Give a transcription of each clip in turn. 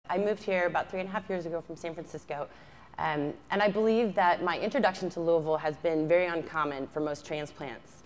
I moved here about 3.5 years ago from San Francisco, and I believe that my introduction to Louisville has been very uncommon for most transplants.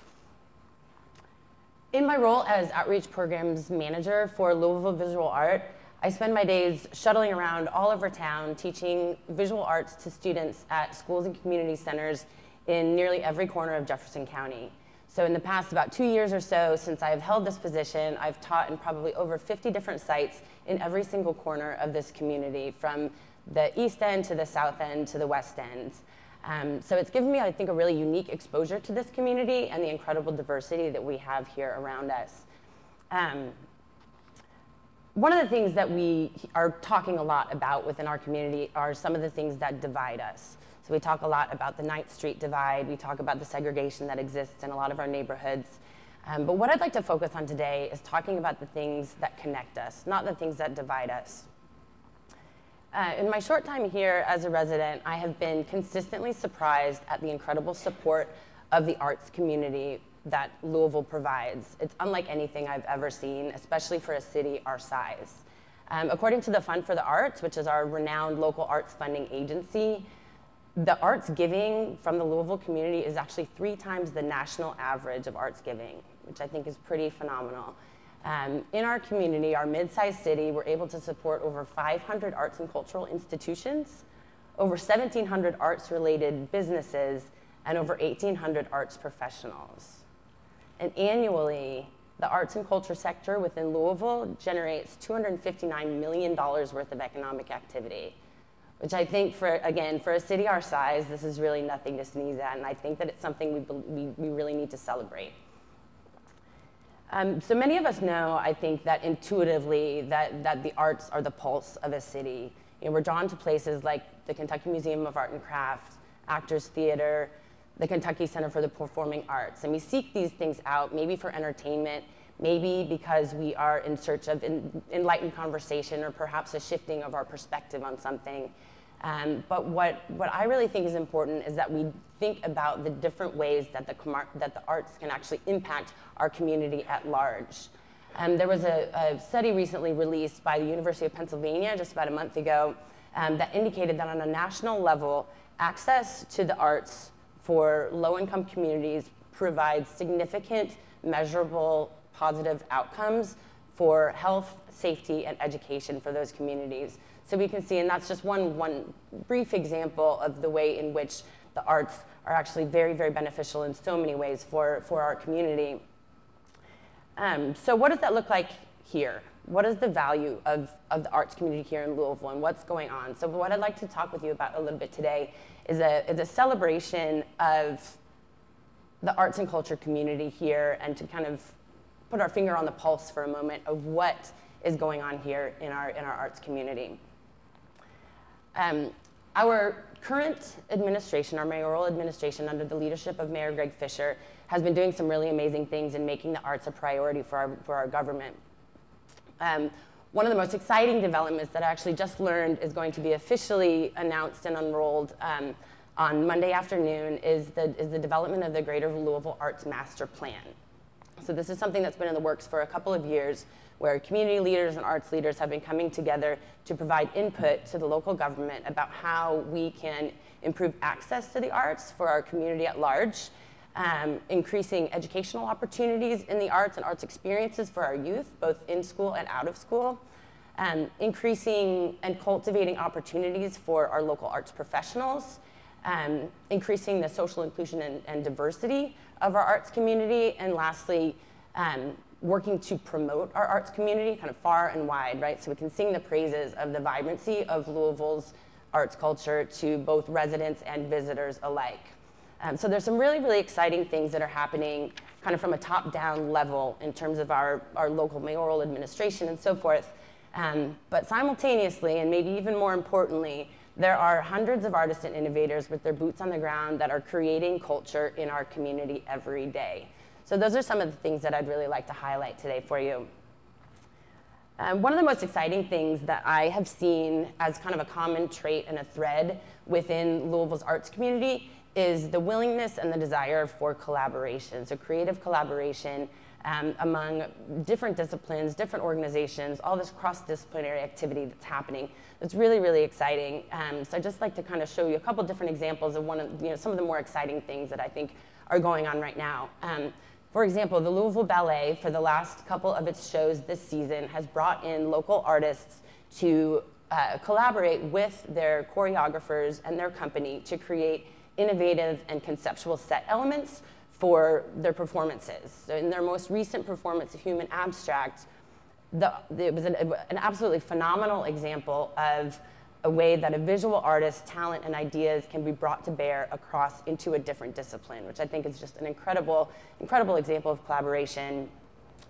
In my role as Outreach Programs Manager for Louisville Visual Art, I spend my days shuttling around all over town teaching visual arts to students at schools and community centers in nearly every corner of Jefferson County. So in the past about 2 years or so since I've held this position, I've taught in probably over 50 different sites in every single corner of this community, from the East End to the South End to the West End. So it's given me, I think, a really unique exposure to this community and the incredible diversity that we have here around us. One of the things that we are talking a lot about within our community are some of the things that divide us. So we talk a lot about the 9th Street divide. We talk about the segregation that exists in a lot of our neighborhoods. But what I'd like to focus on today is talking about the things that connect us, not the things that divide us. In my short time here as a resident, I have been consistently surprised at the incredible support of the arts community that Louisville provides. It's unlike anything I've ever seen, especially for a city our size. According to the Fund for the Arts, which is our renowned local arts funding agency, the arts giving from the Louisville community is actually 3 times the national average of arts giving, which I think is pretty phenomenal. In our community, our mid-sized city, we're able to support over 500 arts and cultural institutions, over 1,700 arts-related businesses, and over 1,800 arts professionals. And annually, the arts and culture sector within Louisville generates $259 million worth of economic activity, which I think, again, for a city our size, this is really nothing to sneeze at, and I think that it's something we really need to celebrate. So many of us know, I think, that intuitively that the arts are the pulse of a city. You know, we're drawn to places like the Kentucky Museum of Art and Craft, Actors Theater, the Kentucky Center for the Performing Arts, and we seek these things out, maybe for entertainment, maybe because we are in search of enlightened conversation or perhaps a shifting of our perspective on something. But what I really think is important is that we think about the different ways that the arts can actually impact our community at large. There was a study recently released by the University of Pennsylvania just about a month ago that indicated that on a national level, access to the arts for low-income communities provides significant, measurable, positive outcomes for health, safety, and education for those communities. So we can see, and that's just one brief example of the way in which the arts are actually very, very beneficial in so many ways for our community. So what does that look like here? What is the value of the arts community here in Louisville, and what's going on? So what I'd like to talk with you about a little bit today is a celebration of the arts and culture community here, and to kind of put our finger on the pulse for a moment of what is going on here in our arts community. Our current administration, our mayoral administration under the leadership of Mayor Greg Fisher, has been doing some really amazing things in making the arts a priority for our government. One of the most exciting developments that I actually just learned is going to be officially announced and unrolled on Monday afternoon is the development of the Greater Louisville Arts Master Plan. So this is something that's been in the works for a couple of years, where community leaders and arts leaders have been coming together to provide input to the local government about how we can improve access to the arts for our community at large, increasing educational opportunities in the arts and arts experiences for our youth, both in school and out of school, increasing and cultivating opportunities for our local arts professionals, increasing the social inclusion and diversity of our arts community, and lastly, working to promote our arts community kind of far and wide, right? So we can sing the praises of the vibrancy of Louisville's arts culture to both residents and visitors alike. So there's some really, really exciting things that are happening kind of from a top-down level in terms of our local mayoral administration and so forth. But simultaneously, and maybe even more importantly, there are hundreds of artists and innovators with their boots on the ground that are creating culture in our community every day. So those are some of the things that I'd really like to highlight today for you. One of the most exciting things that I have seen as kind of a common trait and a thread within Louisville's arts community is the willingness and the desire for collaboration, so creative collaboration among different disciplines, different organizations, all this cross-disciplinary activity that's happening. It's really, really exciting. So I'd just like to kind of show you a couple different examples of some of the more exciting things that I think are going on right now. For example, the Louisville Ballet, for the last couple of its shows this season, has brought in local artists to collaborate with their choreographers and their company to create innovative and conceptual set elements for their performances. So in their most recent performance, Human Abstract, it was an absolutely phenomenal example of a way that a visual artist's talent and ideas can be brought to bear across into a different discipline, which I think is just an incredible, incredible example of collaboration.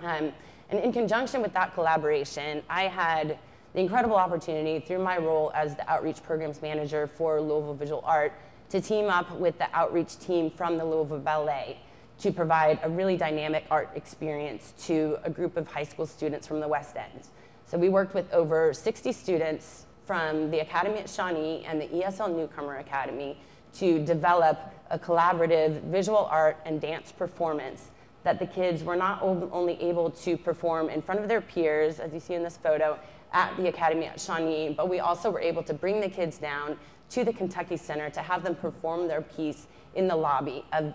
And in conjunction with that collaboration, I had the incredible opportunity through my role as the outreach programs manager for Louisville Visual Art to team up with the outreach team from the Louisville Ballet to provide a really dynamic art experience to a group of high school students from the West End. So we worked with over 60 students from the Academy at Shawnee and the ESL Newcomer Academy to develop a collaborative visual art and dance performance that the kids were not only able to perform in front of their peers, as you see in this photo, at the Academy at Shawnee, but we also were able to bring the kids down to the Kentucky Center to have them perform their piece in the lobby of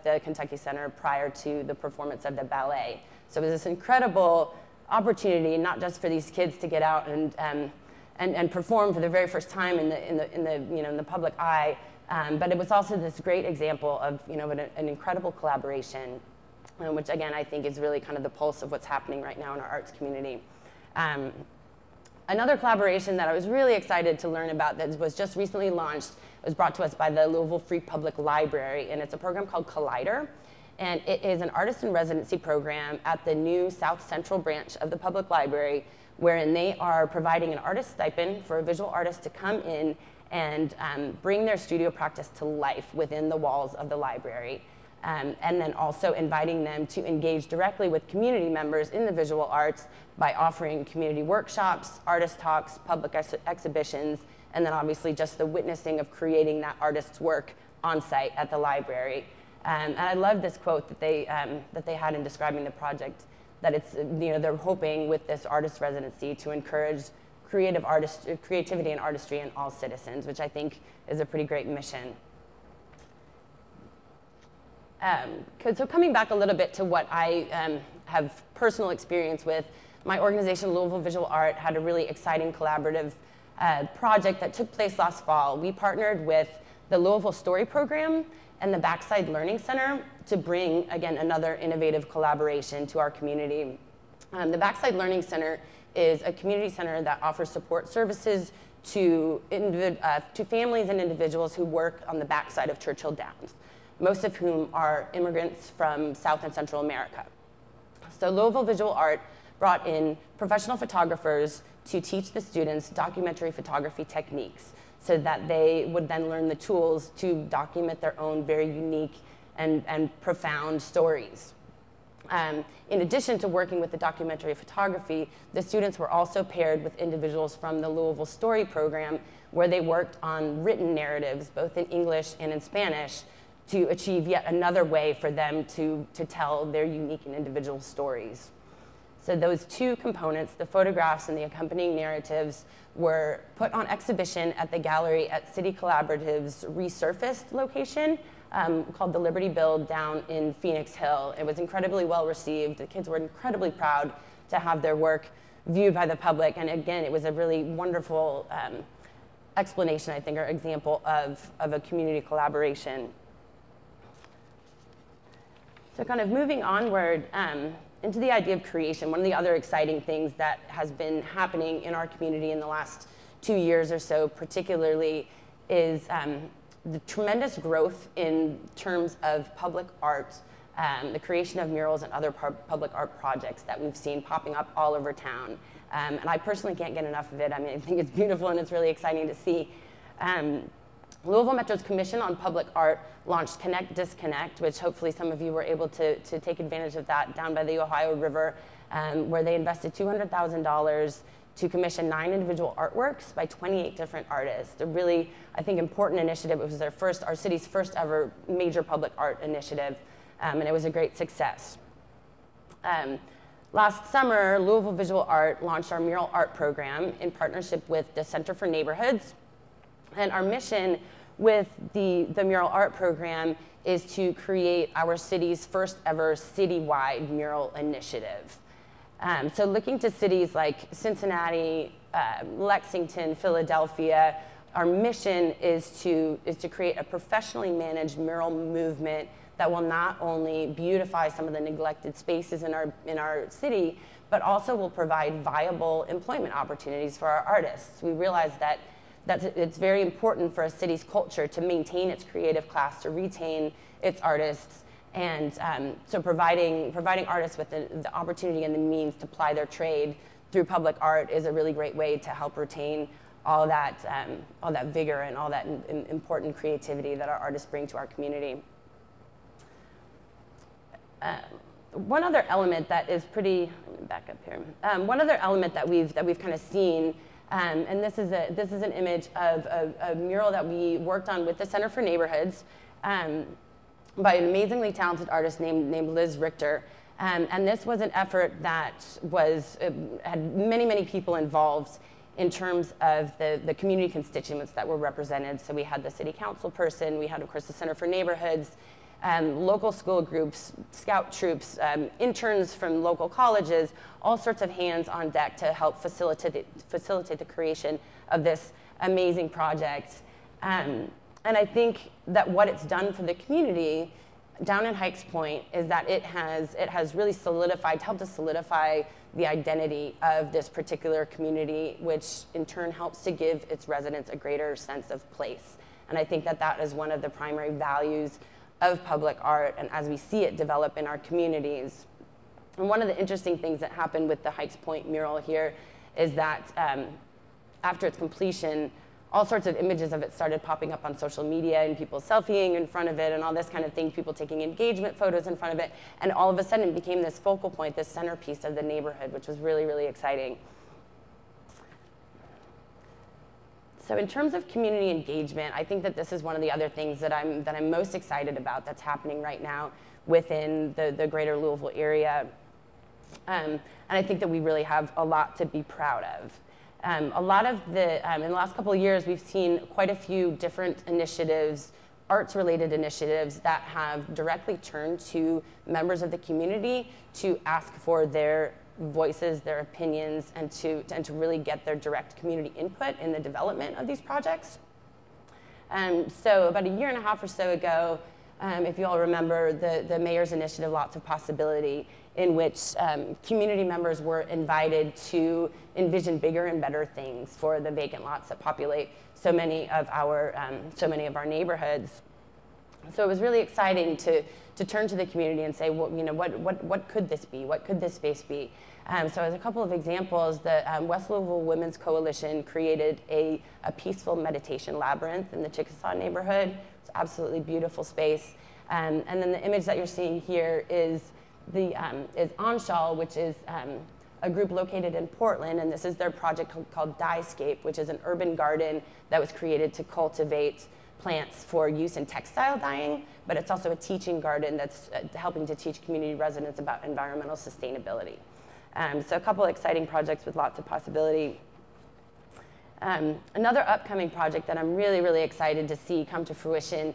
the Kentucky Center prior to the performance of the ballet. So it was this incredible opportunity, not just for these kids to get out and perform for the very first time in the public eye, but it was also this great example of an incredible collaboration, which again I think is really kind of the pulse of what's happening right now in our arts community. Another collaboration that I was really excited to learn about that was just recently launched was brought to us by the Louisville Free Public Library, and it's a program called Collider, and it is an artist in residency program at the new South Central branch of the public library, wherein they are providing an artist stipend for a visual artist to come in and bring their studio practice to life within the walls of the library. And then also inviting them to engage directly with community members in the visual arts by offering community workshops, artist talks, public exhibitions, and then obviously just the witnessing of creating that artist's work on site at the library. And I love this quote that they had in describing the project, that it's, they're hoping with this artist residency to encourage creativity and artistry in all citizens, which I think is a pretty great mission. So coming back a little bit to what I have personal experience with, my organization, Louisville Visual Art, had a really exciting collaborative project that took place last fall. We partnered with the Louisville Story Program and the Backside Learning Center to bring, again, another innovative collaboration to our community. The Backside Learning Center is a community center that offers support services to families and individuals who work on the backside of Churchill Downs, most of whom are immigrants from South and Central America. So Louisville Visual Art brought in professional photographers to teach the students documentary photography techniques so that they would then learn the tools to document their own very unique and profound stories. In addition to working with the documentary photography, the students were also paired with individuals from the Louisville Story Program, where they worked on written narratives, both in English and in Spanish, to achieve yet another way for them to tell their unique and individual stories. So those two components, the photographs and the accompanying narratives, were put on exhibition at the gallery at City Collaborative's resurfaced location called the Liberty Build down in Phoenix Hill. It was incredibly well received. The kids were incredibly proud to have their work viewed by the public. And again, it was a really wonderful explanation, I think, or example of a community collaboration. So kind of moving onward into the idea of creation, one of the other exciting things that has been happening in our community in the last 2 years or so particularly is the tremendous growth in terms of public art, the creation of murals and other public art projects that we've seen popping up all over town. And I personally can't get enough of it. I mean, I think it's beautiful and it's really exciting to see. Louisville Metro's Commission on Public Art launched Connect Disconnect, which hopefully some of you were able to take advantage of that down by the Ohio River, where they invested $200,000 to commission 9 individual artworks by 28 different artists. A really, I think, important initiative. It was our city's first ever major public art initiative, and it was a great success. Last summer, Louisville Visual Art launched our mural art program in partnership with the Center for Neighborhoods. And our mission with the mural art program is to create our city's first ever citywide mural initiative. So looking to cities like Cincinnati, Lexington, Philadelphia, our mission is to create a professionally managed mural movement that will not only beautify some of the neglected spaces in our city, but also will provide viable employment opportunities for our artists. We realize that it's very important for a city's culture to maintain its creative class, to retain its artists, and so providing artists with the opportunity and the means to ply their trade through public art is a really great way to help retain all that vigor and all that important creativity that our artists bring to our community. One other element that is pretty, let me back up here. One other element that we've kind of seen, and this is an image of a mural that we worked on with the Center for Neighborhoods by an amazingly talented artist named Liz Richter. And this was an effort that had many people involved in terms of the community constituents that were represented. So we had the city council person, we had, of course, the Center for Neighborhoods, local school groups, scout troops, interns from local colleges, all sorts of hands on deck to help facilitate the creation of this amazing project. And I think that what it's done for the community down in Hikes Point is that it has really helped to solidify the identity of this particular community, which in turn helps to give its residents a greater sense of place. And I think that is one of the primary values of public art, and as we see it develop in our communities. And one of the interesting things that happened with the Hikes Point mural here is that after its completion, all sorts of images of it started popping up on social media, and people selfieing in front of it and all this kind of thing, people taking engagement photos in front of it, and all of a sudden it became this focal point, this centerpiece of the neighborhood, which was really, really exciting. So in terms of community engagement, I think that this is one of the other things that I'm most excited about that's happening right now within the greater Louisville area. And I think that we really have a lot to be proud of. In the last couple of years, we've seen quite a few different initiatives, arts-related initiatives that have directly turned to members of the community to ask for their voices, their opinions, and to really get their direct community input in the development of these projects. So about a year and a half or so ago, if you all remember, the mayor's initiative, Lots of Possibility, in which community members were invited to envision bigger and better things for the vacant lots that populate so many of our neighborhoods. So it was really exciting to turn to the community and say, well, what could this be? What could this space be? So as a couple of examples, the West Louisville Women's Coalition created a peaceful meditation labyrinth in the Chickasaw neighborhood. It's an absolutely beautiful space. And then the image that you're seeing here is Onshall, which is a group located in Portland, and this is their project called Dyescape, which is an urban garden that was created to cultivate plants for use in textile dyeing, but it's also a teaching garden that's helping to teach community residents about environmental sustainability. So a couple of exciting projects with lots of possibility. Another upcoming project that I'm really, really excited to see come to fruition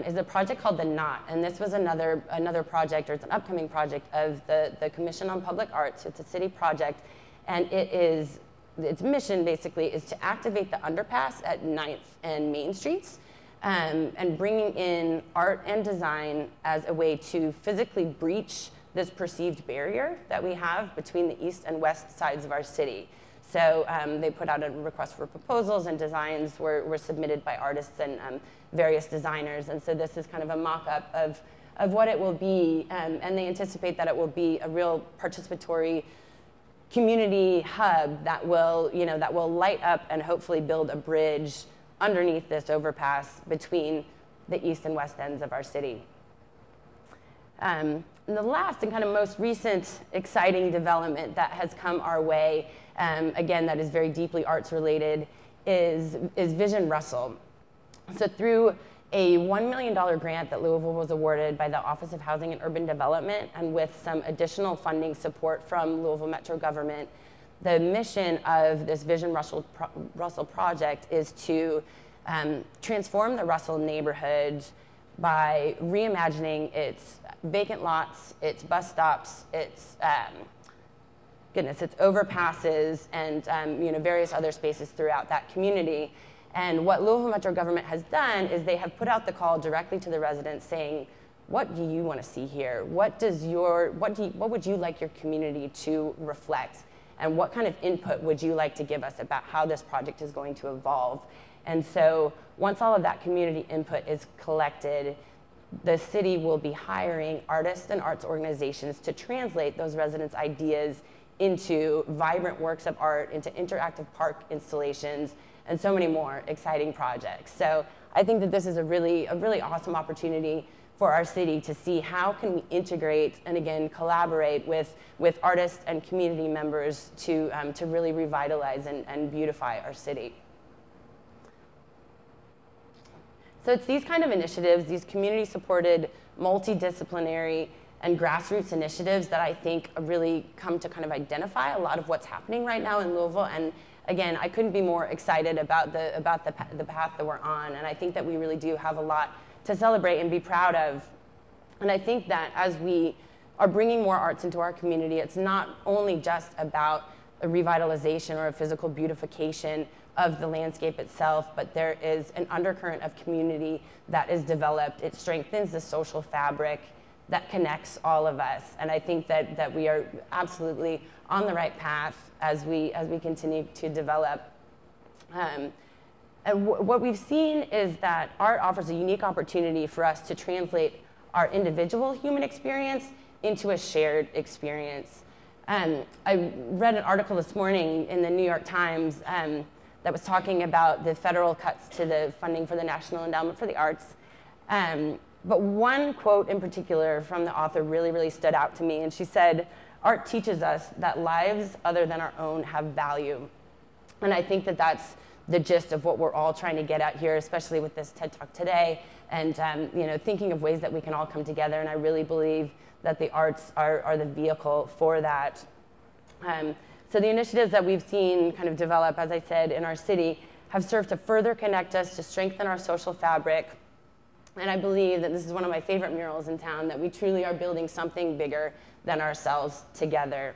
is a project called The Knot, and this was another project, or it's an upcoming project of the Commission on Public Arts. It's a city project, and its mission basically is to activate the underpass at 9th and Main Streets, and bringing in art and design as a way to physically breach this perceived barrier that we have between the east and west sides of our city. So they put out a request for proposals, and designs were submitted by artists and various designers. And so this is kind of a mock-up of what it will be, and they anticipate that it will be a real participatory community hub that will light up and hopefully build a bridge underneath this overpass between the east and west ends of our city. And the last and kind of most recent exciting development that has come our way, again, that is very deeply arts related, is Vision Russell. So through a $1 million grant that Louisville was awarded by the Office of Housing and Urban Development, and with some additional funding support from Louisville Metro government, the mission of this Vision Russell project is to transform the Russell neighborhood by reimagining its vacant lots, its bus stops, its its overpasses, and various other spaces throughout that community. And what Louisville Metro government has done is they have put out the call directly to the residents saying, what do you want to see here? What would you like your community to reflect? And what kind of input would you like to give us about how this project is going to evolve? And so once all of that community input is collected, the city will be hiring artists and arts organizations to translate those residents' ideas into vibrant works of art, into interactive park installations, and so many more exciting projects. So I think that this is a really awesome opportunity for our city to see how can we integrate and again collaborate with artists and community members to really revitalize and beautify our city. So it's these kind of initiatives, these community-supported, multidisciplinary, and grassroots initiatives that I think really come to kind of identify a lot of what's happening right now in Louisville. And again, I couldn't be more excited about the path that we're on. And I think that we really do have a lot to celebrate and be proud of. And I think that as we are bringing more arts into our community, it's not only just about a revitalization or a physical beautification of the landscape itself, but there is an undercurrent of community that is developed. It strengthens the social fabric that connects all of us. And I think that we are absolutely on the right path as we continue to develop. And what we've seen is that art offers a unique opportunity for us to translate our individual human experience into a shared experience. I read an article this morning in the New York Times that was talking about the federal cuts to the funding for the National Endowment for the Arts. But one quote in particular from the author really stood out to me, and she said, "Art teaches us that lives other than our own have value." And I think that that's the gist of what we're all trying to get at here, especially with this TED Talk today, and thinking of ways that we can all come together. And I really believe that the arts are the vehicle for that. So the initiatives that we've seen kind of develop, as I said, in our city have served to further connect us, to strengthen our social fabric. And I believe that this is one of my favorite murals in town, that we truly are building something bigger than ourselves together.